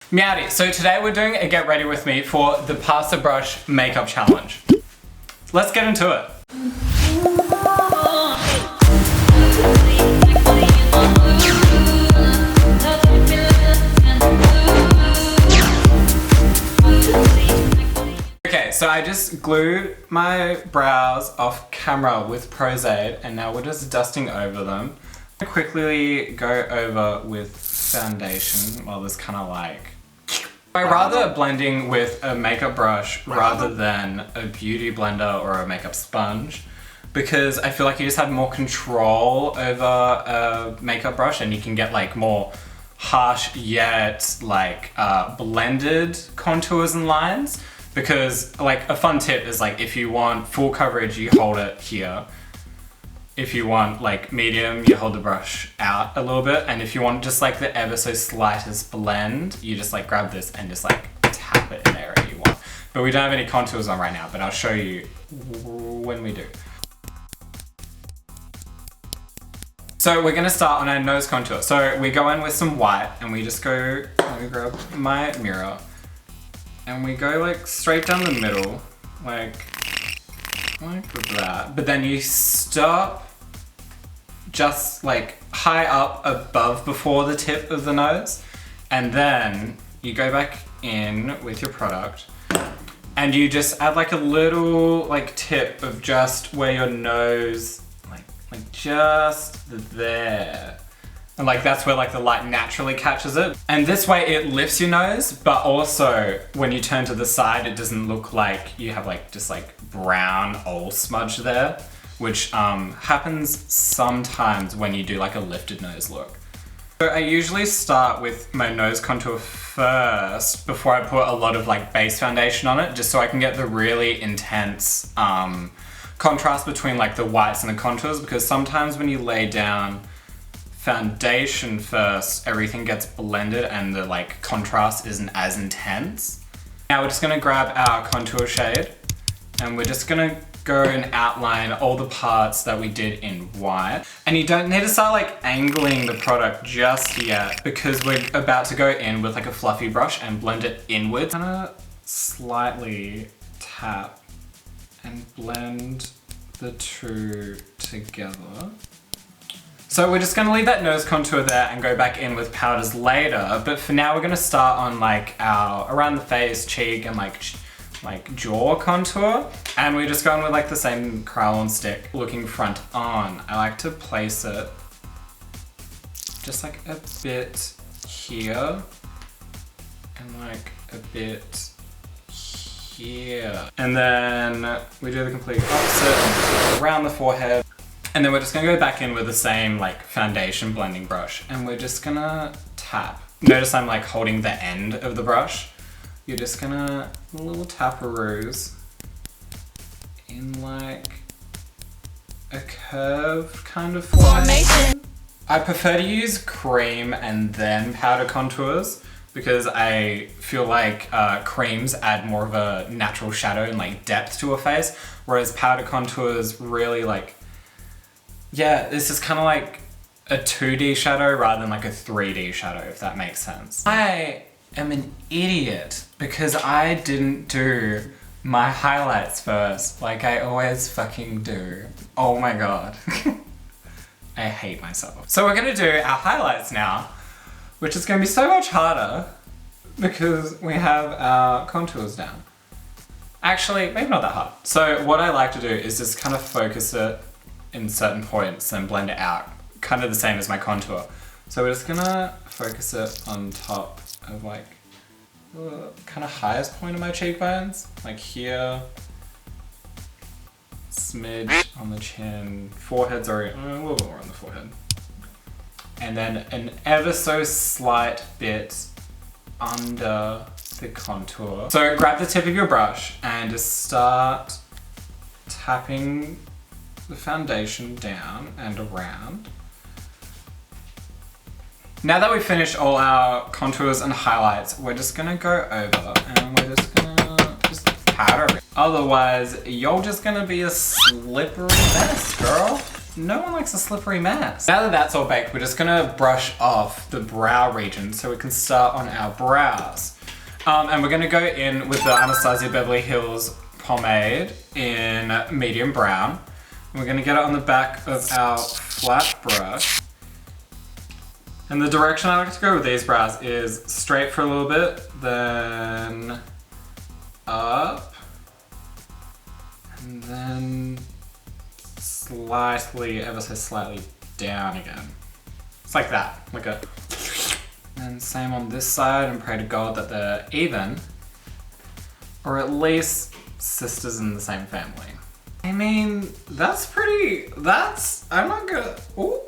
MEOWDY, so today we're doing a get ready with me for the pasta brush makeup challenge. Let's get into it. Okay, so I just glued my brows off camera with Prozade and now we're just dusting over them. I quickly go over with foundation. Well, this kind of like... I rather blending with a makeup brush rather than a beauty blender or a makeup sponge because I feel like you just have more control over a makeup brush and you can get like more harsh yet like blended contours and lines. Because like a fun tip is like if you want full coverage you hold it here. If you want like medium, you hold the brush out a little bit, and if you want just like the ever so slightest blend, you just like grab this and just like tap it in the area you want. But we don't have any contours on right now, but I'll show you when we do. So we're gonna start on our nose contour. So we go in with some white and we just go, let me grab my mirror, and we go like straight down the middle, like that. But then you stop just like high up above before the tip of the nose, and then you go back in with your product and you just add like a little like tip of just where your nose like just there, and like that's where like the light naturally catches it, and this way it lifts your nose, but also when you turn to the side it doesn't look like you have like just like brown oil smudge there, which happens sometimes when you do like a lifted nose look. So I usually start with my nose contour first before I put a lot of like base foundation on it, just so I can get the really intense contrast between like the whites and the contours, because sometimes when you lay down foundation first, everything gets blended and the like contrast isn't as intense. Now we're just gonna grab our contour shade and we're just gonna go and outline all the parts that we did in white. And you don't need to start like angling the product just yet because we're about to go in with like a fluffy brush and blend it inward. I'm gonna slightly tap and blend the two together. So we're just gonna leave that nose contour there and go back in with powders later, but for now we're gonna start on like our around the face, cheek, and like jaw contour, and we're just going with like the same Grwm stick looking front on. I like to place it just like a bit here and like a bit here, and then we do the complete opposite around the forehead. And then we're just gonna go back in with the same like foundation blending brush and we're just gonna tap. Notice I'm like holding the end of the brush. You're just gonna little taparoos in like a curved kind of formation. I prefer to use cream and then powder contours because I feel like creams add more of a natural shadow and like depth to a face, whereas powder contours really like, yeah, this is kind of like a 2D shadow rather than like a 3D shadow, if that makes sense. I am an idiot because I didn't do my highlights first, like I always fucking do. Oh my god. I hate myself. So we're gonna do our highlights now, which is gonna be so much harder because we have our contours down. Actually, maybe not that hard. So what I like to do is just kind of focus it in certain points and blend it out, kind of the same as my contour. So we're just gonna focus it on top of like the kind of highest point of my cheekbones, like here, smidge on the chin, forehead's already a little bit more on the forehead, and then an ever so slight bit under the contour. So grab the tip of your brush and just start tapping the foundation down and around. Now that we've finished all our contours and highlights, we're just gonna go over and we're just gonna powder it. Otherwise, you're just gonna be a slippery mess, girl. no one likes a slippery mess. Now that that's all baked, we're just gonna brush off the brow region so we can start on our brows. And we're gonna go in with the Anastasia Beverly Hills pomade in medium brown. And we're gonna get it on the back of our flat brush. And the direction I like to go with these brows is straight for a little bit, then up, and then slightly, ever so slightly down again. It's like that, like a... And same on this side, and pray to God that they're even, or at least sisters in the same family. I mean, I'm not gonna, ooh.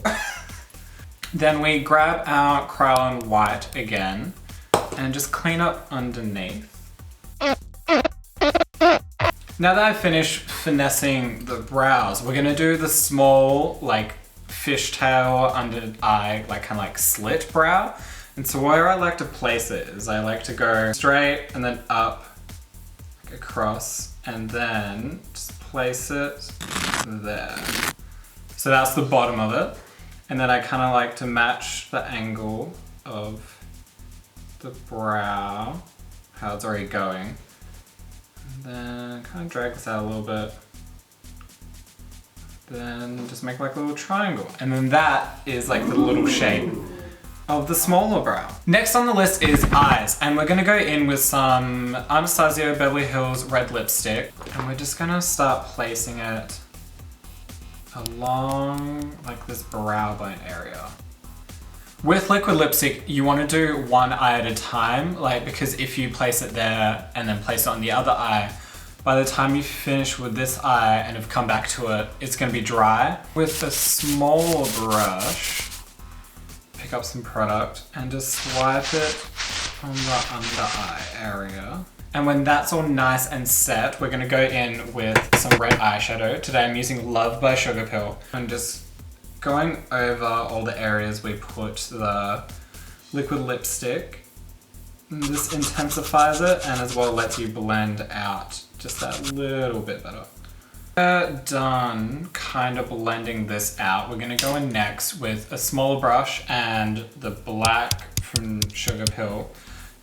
Then we grab our Kryolan white again, and just clean up underneath. Now that I've finished finessing the brows, we're gonna do the small, like, fishtail under eye, like, kind of like slit brow. And so where I like to place it is I like to go straight and then up, like across, and then just place it there. So that's the bottom of it. And then I kind of like to match the angle of the brow, how it's already going. And then kind of drag this out a little bit. Then just make like a little triangle. And then that is like the little shape of the smaller brow. Next on the list is eyes, and we're gonna go in with some Anastasia Beverly Hills red lipstick, and we're just gonna start placing it along like this brow bone area. With liquid lipstick, you want to do one eye at a time, like, because if you place it there and then place it on the other eye, by the time you finish with this eye and have come back to it, it's going to be dry. With a smaller brush, pick up some product and just swipe it on the under eye area. And when that's all nice and set, we're going to go in with some red eyeshadow. Today I'm using Love by Sugar Pill. And just going over all the areas we put the liquid lipstick. And this intensifies it and as well lets you blend out just that little bit better. We're done kind of blending this out. We're going to go in next with a smaller brush and the black from Sugar Pill.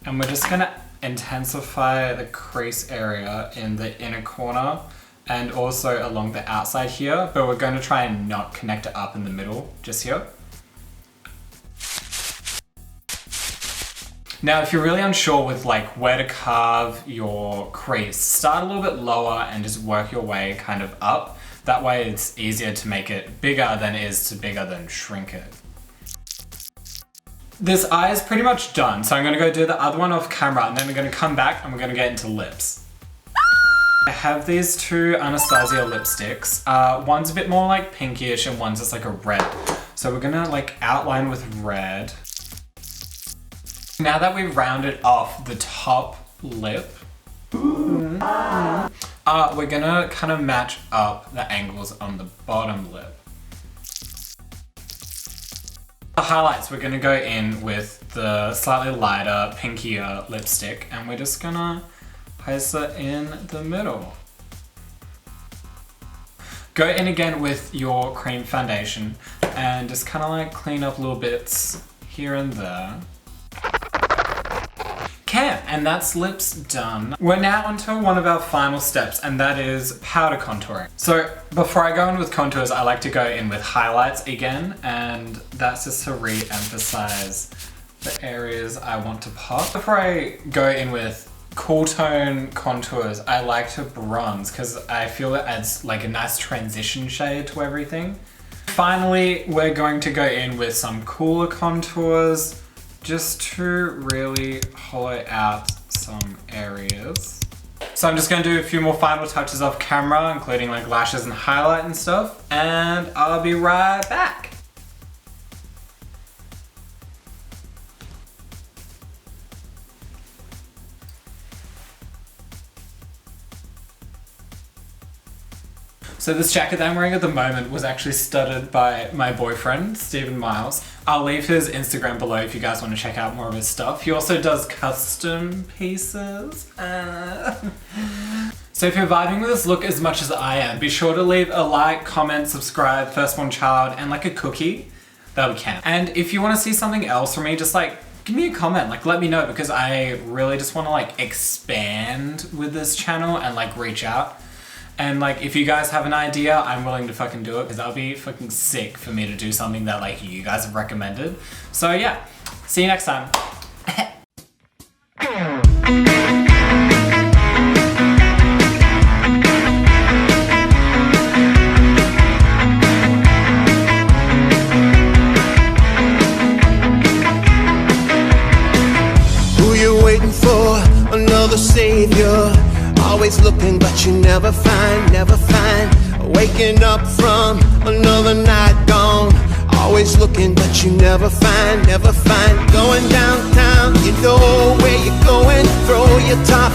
And we're just going to intensify the crease area in the inner corner and also along the outside here, but we're going to try and not connect it up in the middle, just here. Now, if you're really unsure with like where to carve your crease, start a little bit lower and just work your way kind of up. That way it's easier to make it bigger than it is to bigger than shrink it. This eye is pretty much done, so I'm gonna go do the other one off camera and then we're gonna come back and we're gonna get into lips. I have these two Anastasia lipsticks. One's a bit more like pinkish and one's just like a red. So we're gonna like outline with red. Now that we've rounded off the top lip, we're gonna kind of match up the angles on the bottom lip. The highlights, we're gonna go in with the slightly lighter, pinkier lipstick, and we're just gonna place it in the middle. Go in again with your cream foundation and just kind of like clean up little bits here and there. Okay, and that's lips done. We're now onto one of our final steps, and that is powder contouring. So before I go in with contours, I like to go in with highlights again, and that's just to re-emphasize the areas I want to pop. Before I go in with cool tone contours, I like to bronze because I feel it adds like a nice transition shade to everything. Finally, we're going to go in with some cooler contours just to really hollow out some areas. So I'm just going to do a few more final touches off camera, including like lashes and highlight and stuff, and I'll be right back. So this jacket that I'm wearing at the moment was actually studded by my boyfriend, Stephen Miles. I'll leave his Instagram below if you guys want to check out more of his stuff. He also does custom pieces. So So if you're vibing with this look as much as I am, be sure to leave a like, comment, subscribe, firstborn child, and like a cookie. That we can. And if you want to see something else from me, just like give me a comment, like let me know, because I really just want to like expand with this channel and like reach out. And like if you guys have an idea, I'm willing to fucking do it, because that would be fucking sick for me to do something that like you guys have recommended. So yeah, see you next time. Who you waiting for? Another savior. Always looking but you never find, never find. Waking up from another night gone. Always looking but you never find, never find. Going downtown, you know where you're going. Throw your top